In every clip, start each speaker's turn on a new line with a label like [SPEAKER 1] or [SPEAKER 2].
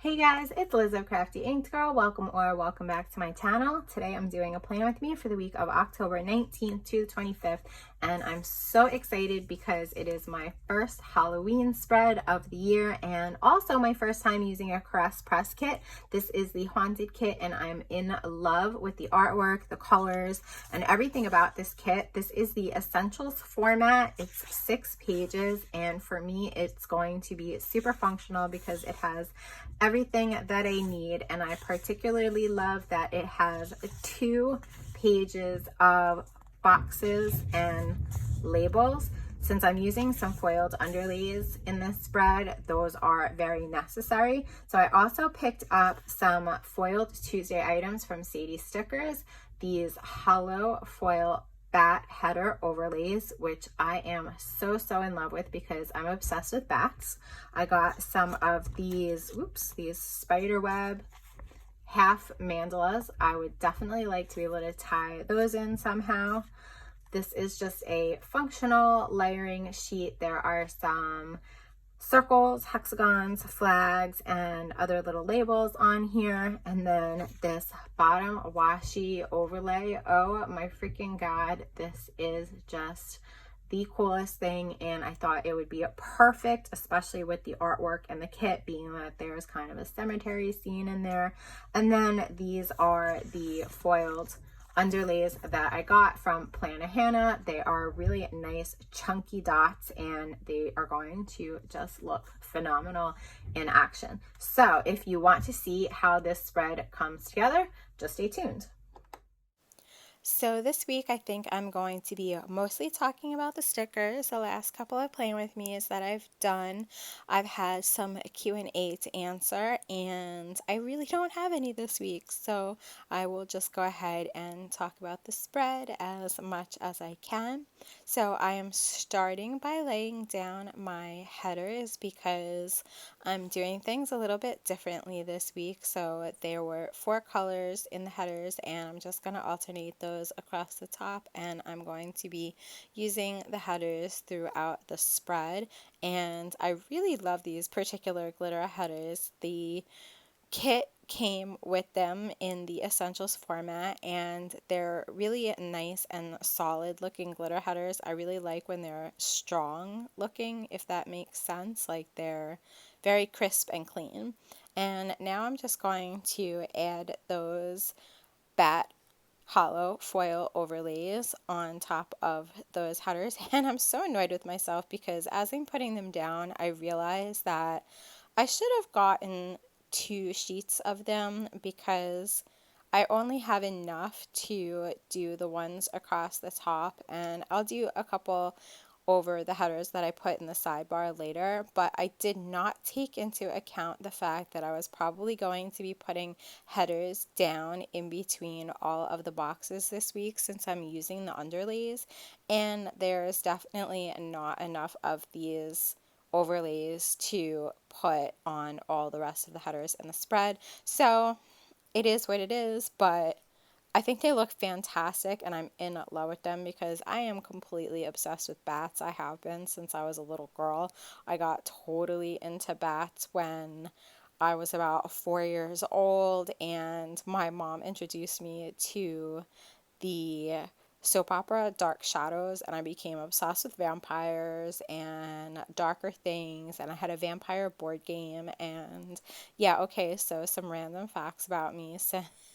[SPEAKER 1] Hey guys, it's Liz of Crafty Inked Girl. Welcome back to my channel. Today I'm doing a plan with me for the week of October 19th to the 25th, and I'm so excited because it is my first Halloween spread of the year and also my first time using a Caress press kit. This is the Haunted kit and I'm in love with the artwork, the colors, and everything about this kit. This is the Essentials format. It's 6 pages, and for me it's going to be super functional because it has everything that I need, and I particularly love that it has 2 pages of boxes and labels. Since I'm using some foiled underlays in this spread, those are very necessary. So I also picked up some foiled Tuesday items from Sadie Stickers, these hollow foil bat header overlays, which I am so in love with because I'm obsessed with bats. I got some of these spider web half mandalas. I would definitely like to be able to tie those in somehow. This is just a functional layering sheet. There are some circles, hexagons, flags, and other little labels on here. And then this bottom washi overlay. Oh my freaking God, this is just the coolest thing, and I thought it would be perfect, especially with the artwork and the kit, being that there's kind of a cemetery scene in there. And then these are the foiled underlays that I got from Plannahannah. They are really nice chunky dots, and they are going to just look phenomenal in action. So if you want to see how this spread comes together, just stay tuned. So this week I think I'm going to be mostly talking about the stickers. The last couple of Playing With Me's that I've done, I've had some Q&A to answer, and I really don't have any this week, so I will just go ahead and talk about the spread as much as I can. So I am starting by laying down my headers because I'm doing things a little bit differently this week. So there were 4 colors in the headers, and I'm just going to alternate those across the top, and I'm going to be using the headers throughout the spread. And I really love these particular glitter headers. The kit came with them in the Essentials format, and they're really nice and solid looking glitter headers. I really like when they're strong looking, if that makes sense, like they're very crisp and clean. And now I'm just going to add those bat hollow foil overlays on top of those headers, and I'm so annoyed with myself because as I'm putting them down I realized that I should have gotten 2 sheets of them because I only have enough to do the ones across the top, and I'll do a couple over the headers that I put in the sidebar later, but I did not take into account the fact that I was probably going to be putting headers down in between all of the boxes this week since I'm using the underlays, and there's definitely not enough of these overlays to put on all the rest of the headers in the spread. So it is what it is, but I think they look fantastic, and I'm in love with them because I am completely obsessed with bats. I have been since I was a little girl. I got totally into bats when I was about 4 years old, and my mom introduced me to the soap opera Dark Shadows, and I became obsessed with vampires and darker things, and I had a vampire board game. And yeah, okay, so some random facts about me.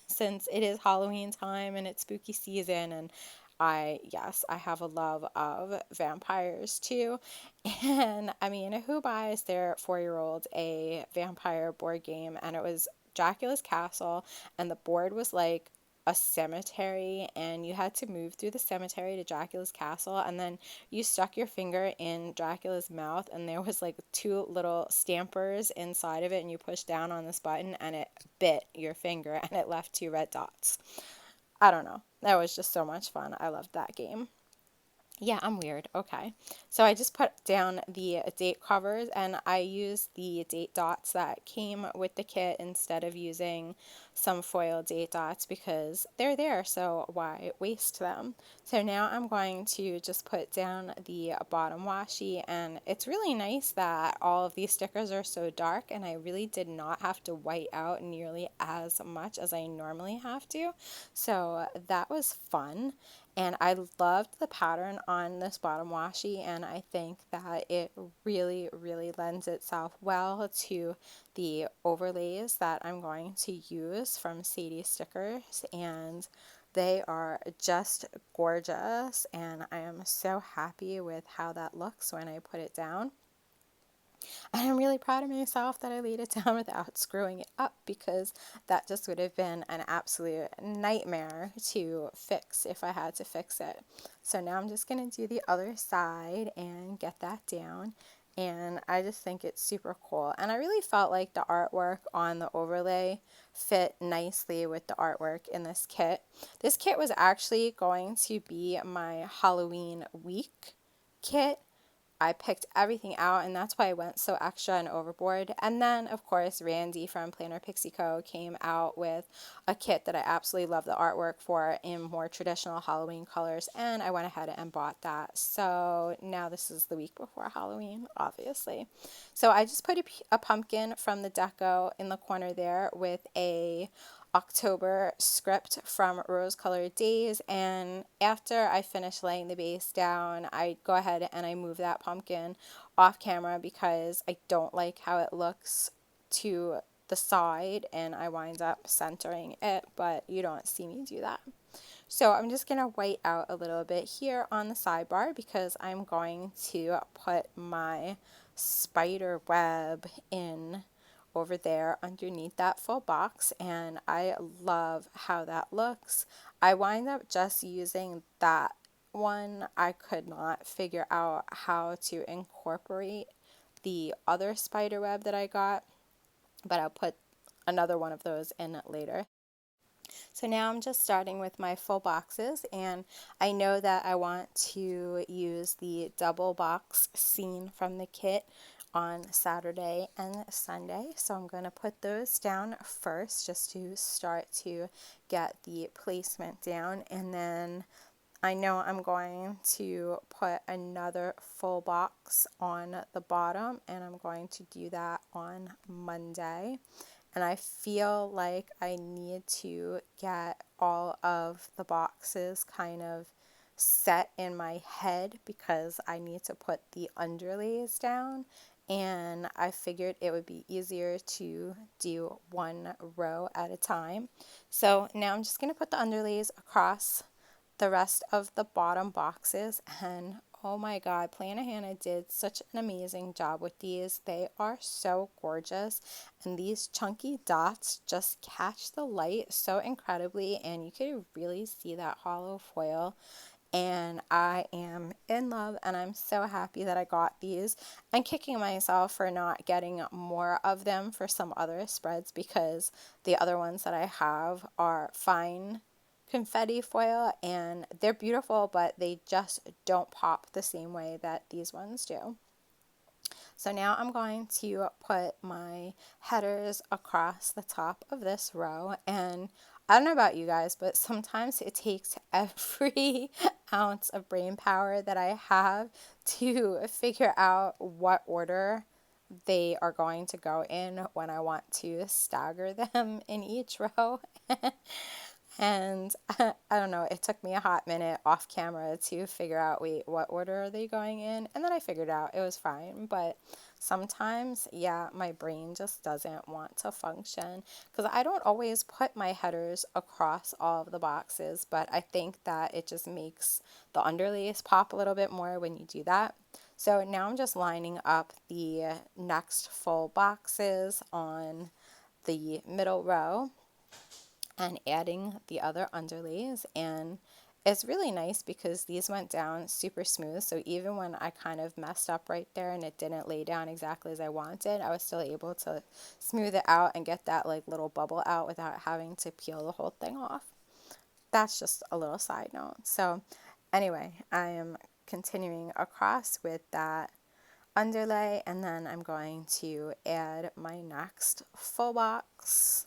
[SPEAKER 1] Since it is Halloween time and it's spooky season, and yes, I have a love of vampires too. And I mean, who buys their 4-year-old a vampire board game? And it was Dracula's Castle, and the board was like a cemetery, and you had to move through the cemetery to Dracula's castle, and then you stuck your finger in Dracula's mouth, and there was like 2 little stampers inside of it, and you pushed down on this button and it bit your finger and it left 2 red dots. I don't know. That was just so much fun. I loved that game. Yeah, I'm weird. Okay. So I just put down the date covers and I used the date dots that came with the kit instead of using some foil date dots because they're there, so why waste them? So now I'm going to just put down the bottom washi, and it's really nice that all of these stickers are so dark and I really did not have to white out nearly as much as I normally have to. So that was fun. And I loved the pattern on this bottom washi, and I think that it really, really lends itself well to the overlays that I'm going to use from Sadie Stickers, and they are just gorgeous, and I am so happy with how that looks when I put it down. And I'm really proud of myself that I laid it down without screwing it up, because that just would have been an absolute nightmare to fix if I had to fix it. So now I'm just going to do the other side and get that down. And I just think it's super cool. And I really felt like the artwork on the overlay fit nicely with the artwork in this kit. This kit was actually going to be my Halloween week kit. I picked everything out, and that's why I went so extra and overboard. And then, of course, Randy from Planner Pixie Co. came out with a kit that I absolutely love the artwork for in more traditional Halloween colors, and I went ahead and bought that. So now this is the week before Halloween, obviously. So I just put a pumpkin from the deco in the corner there with a October script from Rose Colored Days, and after I finish laying the base down, I go ahead and I move that pumpkin off camera because I don't like how it looks to the side, and I wind up centering it, but you don't see me do that. So I'm just going to white out a little bit here on the sidebar because I'm going to put my spider web in over there underneath that full box, and I love how that looks. I wind up just using that one. I could not figure out how to incorporate the other spider web that I got, but I'll put another one of those in later. So now I'm just starting with my full boxes, and I know that I want to use the double box scene from the kit on Saturday and Sunday. So I'm going to put those down first just to start to get the placement down, and then I know I'm going to put another full box on the bottom, and I'm going to do that on Monday. And I feel like I need to get all of the boxes kind of set in my head because I need to put the underlays down, and I figured it would be easier to do one row at a time. So now I'm just going to put the underlays across the rest of the bottom boxes, and oh my god, Plana Hannah did such an amazing job with these. They are so gorgeous, and these chunky dots just catch the light so incredibly, and you could really see that hollow foil, and I am in love, and I'm so happy that I got these, and kicking myself for not getting more of them for some other spreads because the other ones that I have are fine confetti foil, and they're beautiful, but they just don't pop the same way that these ones do. So now I'm going to put my headers across the top of this row, and I don't know about you guys, but sometimes it takes every ounce of brain power that I have to figure out what order they are going to go in when I want to stagger them in each row. And I don't know, it took me a hot minute off camera to figure out, wait, what order are they going in? And then I figured out it was fine. But sometimes, yeah, my brain just doesn't want to function because I don't always put my headers across all of the boxes, but I think that it just makes the underlays pop a little bit more when you do that. So now I'm just lining up the next full boxes on the middle row and adding the other underlays, and it's really nice because these went down super smooth, so even when I kind of messed up right there and it didn't lay down exactly as I wanted, I was still able to smooth it out and get that like little bubble out without having to peel the whole thing off. That's just a little side note. So anyway, I am continuing across with that underlay, and then I'm going to add my next full box.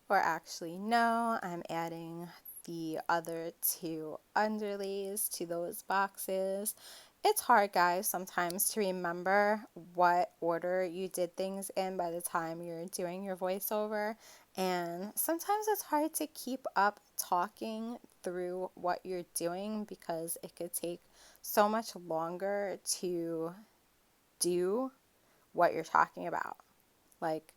[SPEAKER 1] Or actually, no, I'm adding the other two underlays to those boxes. It's hard, guys, sometimes to remember what order you did things in by the time you're doing your voiceover. And sometimes it's hard to keep up talking through what you're doing because it could take so much longer to do what you're talking about. Like,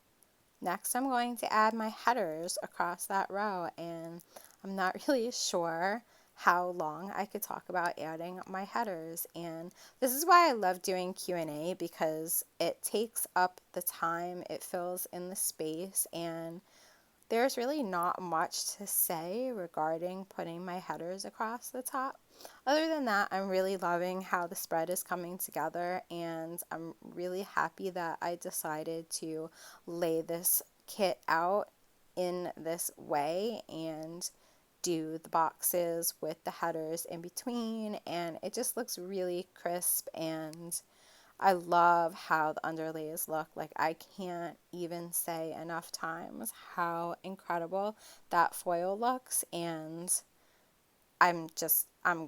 [SPEAKER 1] next, I'm going to add my headers across that row, and I'm not really sure how long I could talk about adding my headers. And this is why I love doing Q&A, because it takes up the time, it fills in the space, and there's really not much to say regarding putting my headers across the top. Other than that, I'm really loving how the spread is coming together, and I'm really happy that I decided to lay this kit out in this way and do the boxes with the headers in between, and it just looks really crisp, and I love how the underlays look. Like, I can't even say enough times how incredible that foil looks, and I'm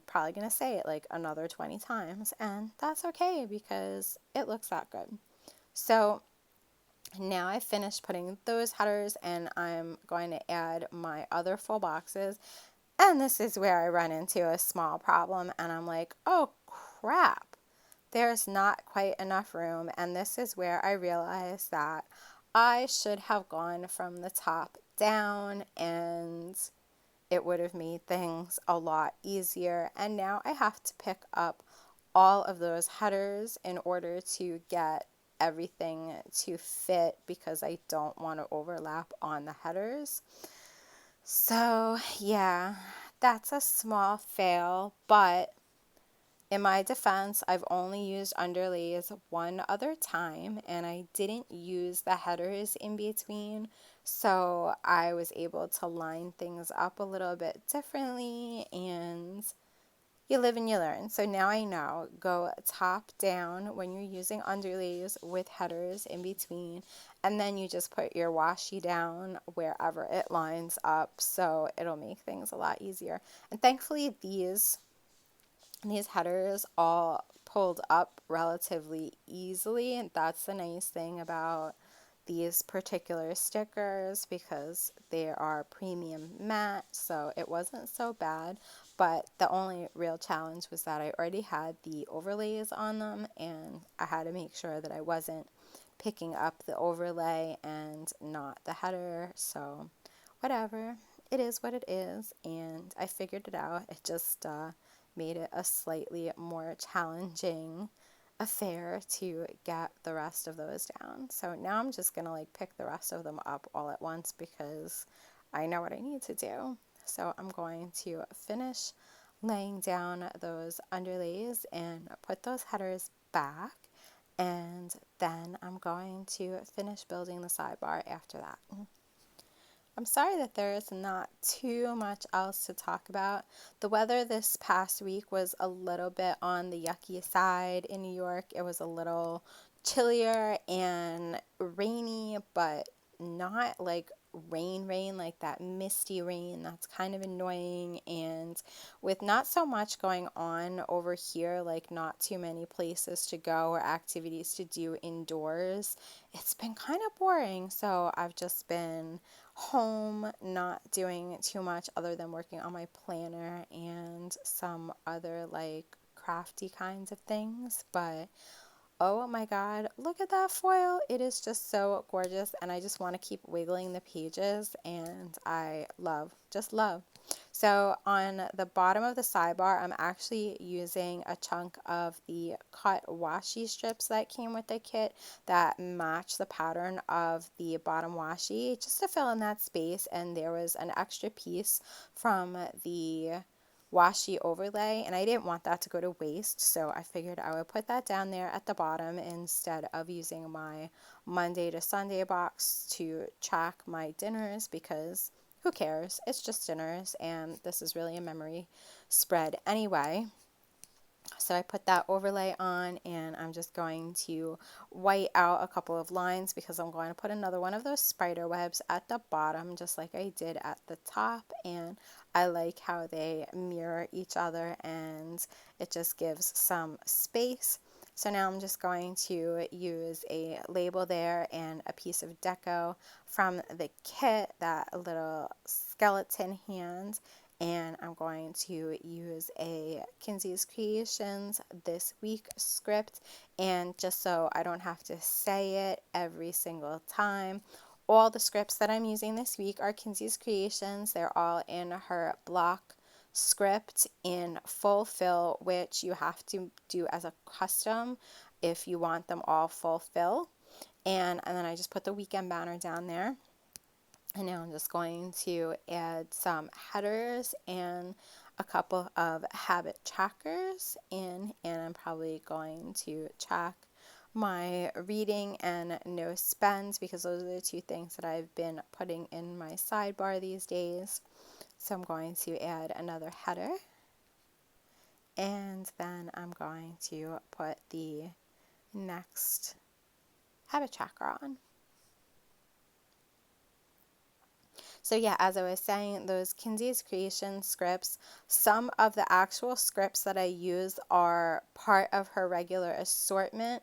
[SPEAKER 1] probably going to say it like another 20 times, and that's okay because it looks that good. So now I've finished putting those headers, and I'm going to add my other full boxes. And this is where I run into a small problem, and I'm like, oh crap, there's not quite enough room. And this is where I realized that I should have gone from the top down, and it would have made things a lot easier. And now I have to pick up all of those headers in order to get everything to fit, because I don't want to overlap on the headers. So yeah, that's a small fail, but in my defense, I've only used underlays one other time, and I didn't use the headers in between, so I was able to line things up a little bit differently, and you live and you learn. So now I know, go top down when you're using underlays with headers in between, and then you just put your washi down wherever it lines up, so it'll make things a lot easier. And thankfully these headers all pulled up relatively easily, and that's the nice thing about these particular stickers, because they are premium matte, so it wasn't so bad. But the only real challenge was that I already had the overlays on them, and I had to make sure that I wasn't picking up the overlay and not the header. So whatever, it is what it is, and I figured it out. It just made it a slightly more challenging affair to get the rest of those down. So now I'm just gonna like pick the rest of them up all at once, because I know what I need to do. So I'm going to finish laying down those underlays and put those headers back, and then I'm going to finish building the sidebar after that. I'm sorry that there is not too much else to talk about. The weather this past week was a little bit on the yucky side in New York. It was a little chillier and rainy, but not like rain, like that misty rain that's kind of annoying. And with not so much going on over here, like not too many places to go or activities to do indoors, it's been kind of boring. So I've just been home, not doing too much other than working on my planner and some other like crafty kinds of things. But oh my god, look at that foil. It is just so gorgeous, and I just want to keep wiggling the pages, and I just love. So on the bottom of the sidebar, I'm actually using a chunk of the cut washi strips that came with the kit that match the pattern of the bottom washi, just to fill in that space. And there was an extra piece from the washi overlay, and I didn't want that to go to waste, so I figured I would put that down there at the bottom instead of using my Monday to Sunday box to track my dinners, because who cares? It's just dinners, and this is really a memory spread anyway. So I put that overlay on, and I'm just going to white out a couple of lines because I'm going to put another one of those spider webs at the bottom just like I did at the top, and I like how they mirror each other and it just gives some space. So now I'm just going to use a label there and a piece of deco from the kit, that little skeleton hand, and I'm going to use a Kinsey's Creations This Week script, and just so I don't have to say it every single time, all the scripts that I'm using this week are Kinsey's Creations. They're all in her block script in full fill, which you have to do as a custom if you want them all full fill. And then I just put the weekend banner down there. And now I'm just going to add some headers and a couple of habit trackers in, and I'm probably going to track my reading and no spends because those are the two things that I've been putting in my sidebar these days. So I'm going to add another header, and then I'm going to put the next habit tracker on. So yeah, as I was saying, those Kinsey's Creation scripts, some of the actual scripts that I use are part of her regular assortment,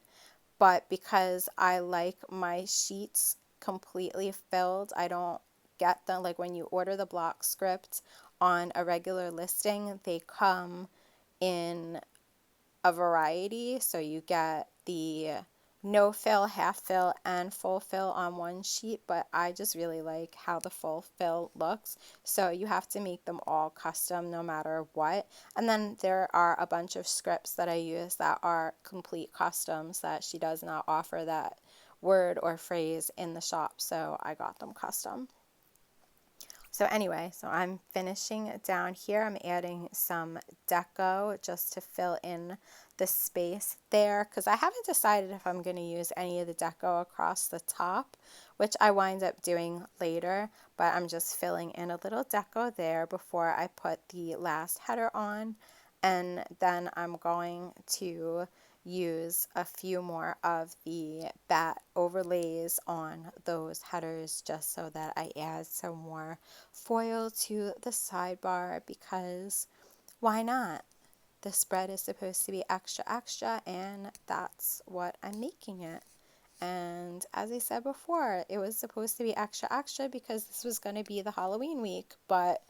[SPEAKER 1] but because I like my sheets completely filled, I don't get them, like when you order the block script on a regular listing, they come in a variety, so you get the no fill, half fill, and full fill on one sheet, but I just really like how the full fill looks, so you have to make them all custom no matter what. And then there are a bunch of scripts that I use that are complete customs that she does not offer that word or phrase in the shop, so I got them custom. So anyway, so I'm finishing down here. I'm adding some deco just to fill in the space there because I haven't decided if I'm going to use any of the deco across the top, which I wind up doing later, but I'm just filling in a little deco there before I put the last header on. And then I'm going to use a few more of the bat overlays on those headers just so that I add some more foil to the sidebar because why not? The spread is supposed to be extra extra, and that's what I'm making it. And as I said before, it was supposed to be extra extra because this was going to be the Halloween week, but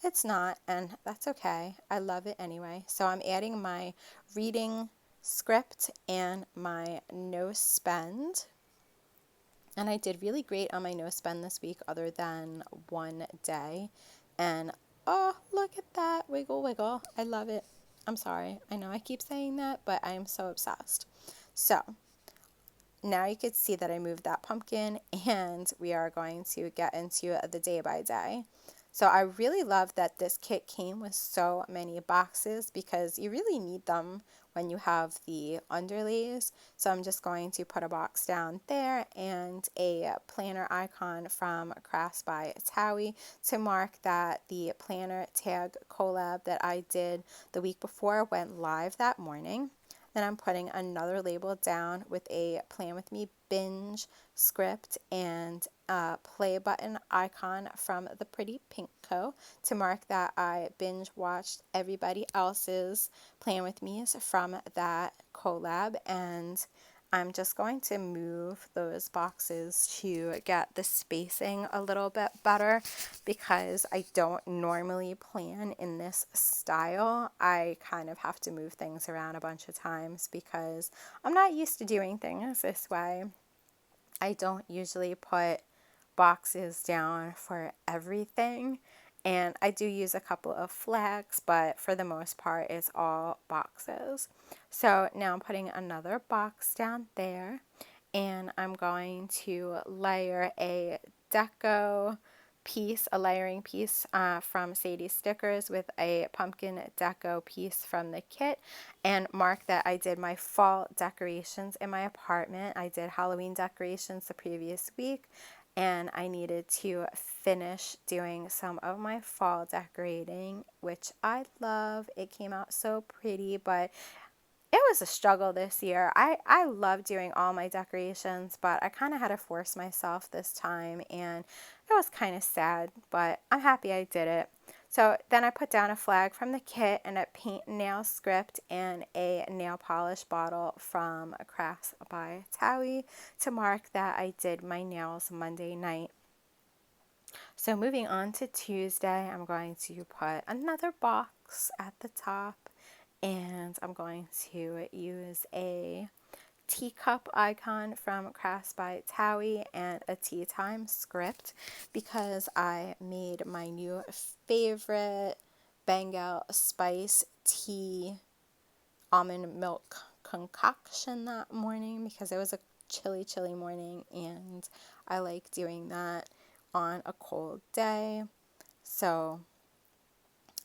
[SPEAKER 1] it's not, and that's okay. I love it anyway. So I'm adding my reading script and my no spend. And I did really great on my no spend this week other than one day. And oh, look at that. Wiggle, wiggle. I love it. I'm sorry. I know I keep saying that, but I am so obsessed. So now you could see that I moved that pumpkin, and we are going to get into the day by day. So I really love that this kit came with so many boxes because you really need them when you have the underlays. So I'm just going to put a box down there and a planner icon from Crafts by Towie to mark that the planner tag collab that I did the week before went live that morning. Then I'm putting another label down with a Plan With Me binge script and a play button icon from the Pretty Pink Co. to mark that I binge watched everybody else's Plan With Me's from that collab, and I'm just going to move those boxes to get the spacing a little bit better because I don't normally plan in this style. I kind of have to move things around a bunch of times because I'm not used to doing things this way. I don't usually put boxes down for everything, and I do use a couple of flags, but for the most part it's all boxes. So now I'm putting another box down there, and I'm going to layer a deco piece, a layering piece from Sadie Stickers with a pumpkin deco piece from the kit, and mark that I did my fall decorations in my apartment. I did Halloween decorations the previous week, and I needed to finish doing some of my fall decorating, which I love. It came out so pretty, but it was a struggle this year. I love doing all my decorations, but I kind of had to force myself this time, and it was kind of sad, but I'm happy I did it. So then I put down a flag from the kit and a paint nail script and a nail polish bottle from Crafts by Towie to mark that I did my nails Monday night. So moving on to Tuesday, I'm going to put another box at the top, and I'm going to use a teacup icon from Crafts by Towie and a tea time script because I made my new favorite Bengal spice tea almond milk concoction that morning because it was a chilly morning, and I like doing that on a cold day. So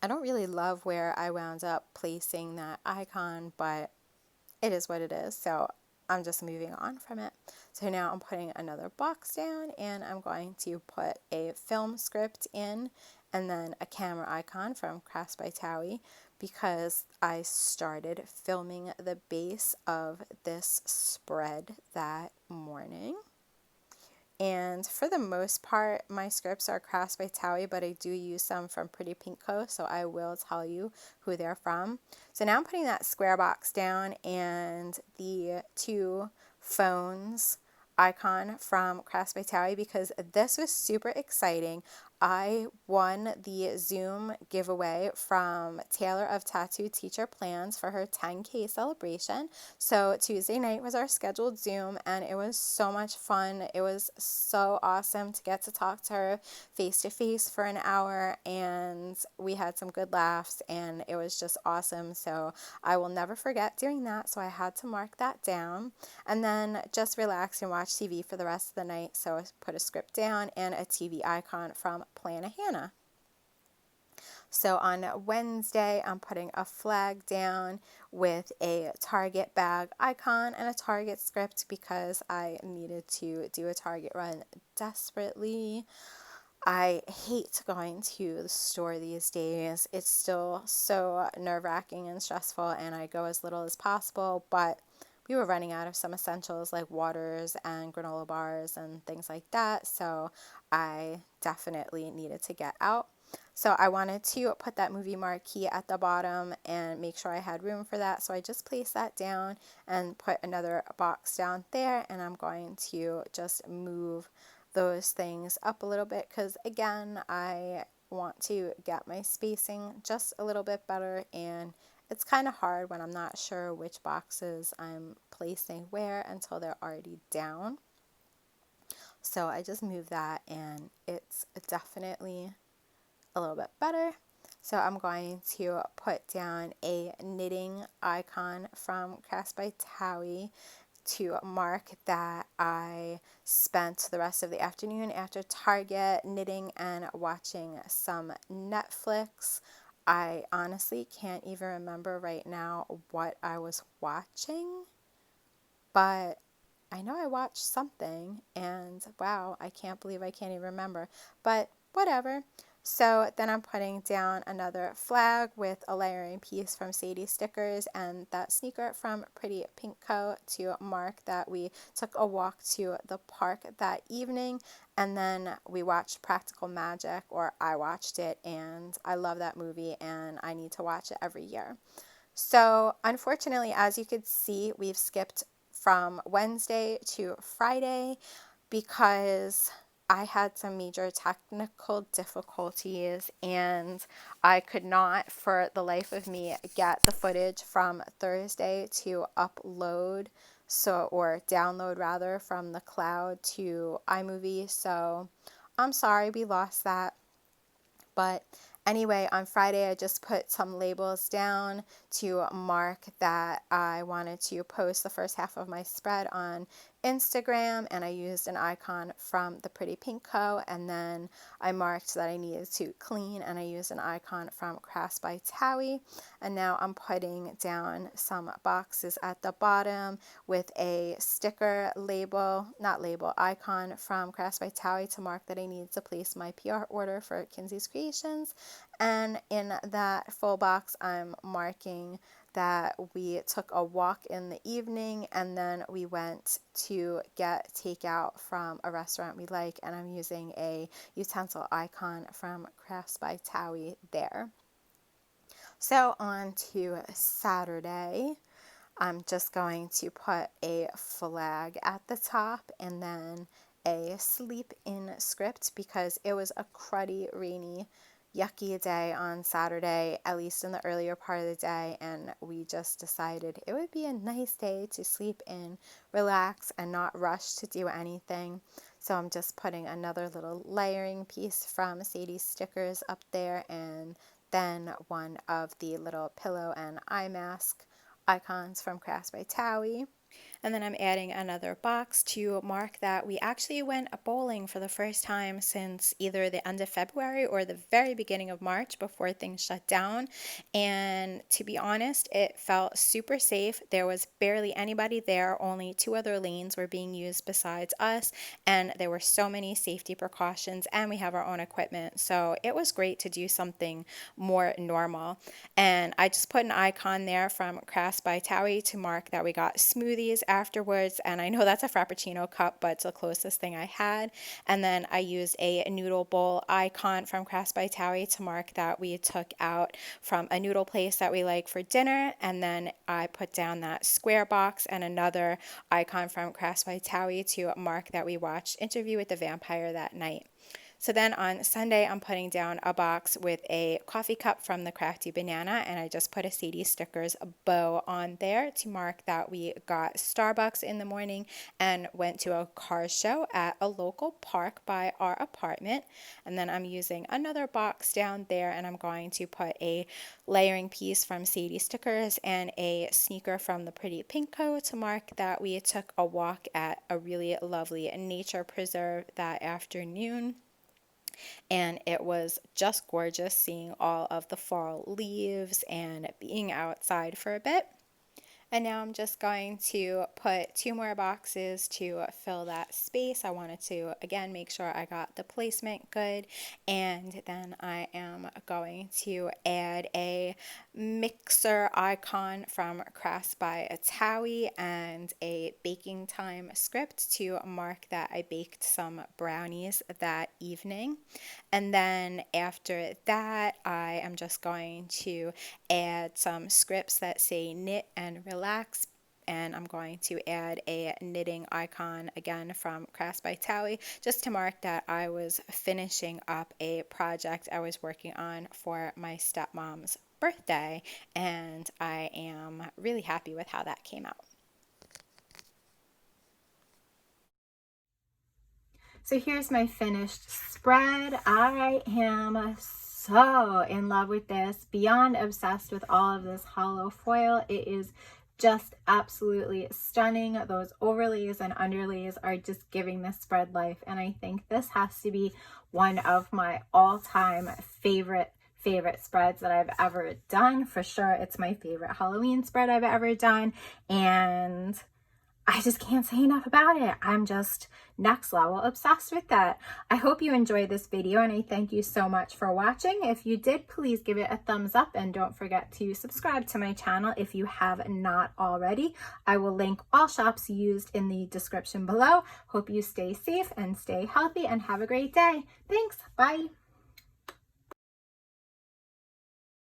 [SPEAKER 1] I don't really love where I wound up placing that icon, but it is what it is. So I'm just moving on from it. So now I'm putting another box down, and I'm going to put a film script in and then a camera icon from Crafts by Towie because I started filming the base of this spread that morning. And for the most part, my scripts are Crafts by Towie, but I do use some from Pretty Pink Co., so I will tell you who they're from. So now I'm putting that square box down and the two phones icon from Crafts by Towie because this was super exciting. I won the Zoom giveaway from Taylor of Tattoo Teacher Plans for her 10K celebration. So Tuesday night was our scheduled Zoom, and it was so much fun. It was so awesome to get to talk to her face to face for an hour, and we had some good laughs, and it was just awesome. So I will never forget doing that, so I had to mark that down and then just relax and watch TV for the rest of the night. So I put a script down and a TV icon from Plan a Hannah. So on Wednesday, I'm putting a flag down with a Target bag icon and a Target script because I needed to do a Target run desperately. I hate going to the store these days. It's still so nerve-wracking and stressful, and I go as little as possible, but we were running out of some essentials like waters and granola bars and things like that, so I definitely needed to get out. So I wanted to put that movie marquee at the bottom and make sure I had room for that, so I just placed that down and put another box down there, and I'm going to just move those things up a little bit because again I want to get my spacing just a little bit better, and it's kind of hard when I'm not sure which boxes I'm placing where until they're already down. So I just moved that, and it's definitely a little bit better. So I'm going to put down a knitting icon from Crafts by Towie to mark that I spent the rest of the afternoon after Target knitting and watching some Netflix. I honestly can't even remember right now what I was watching, but I know I watched something, and wow, I can't believe I can't even remember, but whatever. So then I'm putting down another flag with a layering piece from Sadie Stickers and that sneaker from Pretty Pink Co. to mark that we took a walk to the park that evening, and then we watched Practical Magic, or I watched it, and I love that movie and I need to watch it every year. So unfortunately, as you could see, we've skipped from Wednesday to Friday because I had some major technical difficulties and I could not for the life of me get the footage from Thursday to upload, or download rather, from the cloud to iMovie. So I'm sorry we lost that. But anyway, on Friday, I just put some labels down to mark that I wanted to post the first half of my spread on Instagram, and I used an icon from the Pretty Pink Co. And then I marked that I needed to clean, and I used an icon from Crafts by Towie. And now I'm putting down some boxes at the bottom with a sticker icon from Crafts by Towie to mark that I need to place my PR order for Kinsey's Creations. And in that full box, I'm marking that we took a walk in the evening, and then we went to get takeout from a restaurant we like, and I'm using a utensil icon from Crafts by Towie there. So on to Saturday, I'm just going to put a flag at the top and then a sleep in script because it was a cruddy, rainy, yucky day on Saturday, at least in the earlier part of the day, and we just decided it would be a nice day to sleep in, relax, and not rush to do anything. So I'm just putting another little layering piece from Sadie's stickers up there, and then one of the little pillow and eye mask icons from Crafts by Towie. And then I'm adding another box to mark that we actually went bowling for the first time since either the end of February or the very beginning of March before things shut down. And to be honest, it felt super safe. There was barely anybody there. Only 2 other lanes were being used besides us. And there were so many safety precautions, and we have our own equipment. So it was great to do something more normal. And I just put an icon there from Crafts by Towie to mark that we got smoothies afterwards, and I know that's a Frappuccino cup, but it's the closest thing I had. And then I used a noodle bowl icon from Crafts by Towie to mark that we took out from a noodle place that we like for dinner, and then I put down that square box and another icon from Crafts by Towie to mark that we watched Interview with the Vampire that night. So then on Sunday, I'm putting down a box with a coffee cup from the Crafty Banana, and I just put a Sadie Stickers bow on there to mark that we got Starbucks in the morning and went to a car show at a local park by our apartment. And then I'm using another box down there, and I'm going to put a layering piece from Sadie Stickers and a sneaker from the Pretty Pink Co. to mark that we took a walk at a really lovely nature preserve that afternoon. And it was just gorgeous seeing all of the fall leaves and being outside for a bit. And now I'm just going to put 2 more boxes to fill that space. I wanted to, again, make sure I got the placement good. And then I am going to add a mixer icon from Crafts by Towie and a baking time script to mark that I baked some brownies that evening. And then after that, I am just going to add some scripts that say knit and relax, and I'm going to add a knitting icon again from Crafts by Towie just to mark that I was finishing up a project I was working on for my stepmom's birthday, and I am really happy with how that came out. So here's my finished spread. I am so in love with this, beyond obsessed with all of this hollow foil. It is just absolutely stunning. Those overlays and underlays are just giving this spread life, and I think this has to be one of my all-time favorite spreads that I've ever done. For sure, it's my favorite Halloween spread I've ever done, and I just can't say enough about it. I'm just next level obsessed with that. I hope you enjoyed this video, and I thank you so much for watching. If you did, please give it a thumbs up, and don't forget to subscribe to my channel if you have not already. I will link all shops used in the description below. Hope you stay safe and stay healthy and have a great day. Thanks. Bye.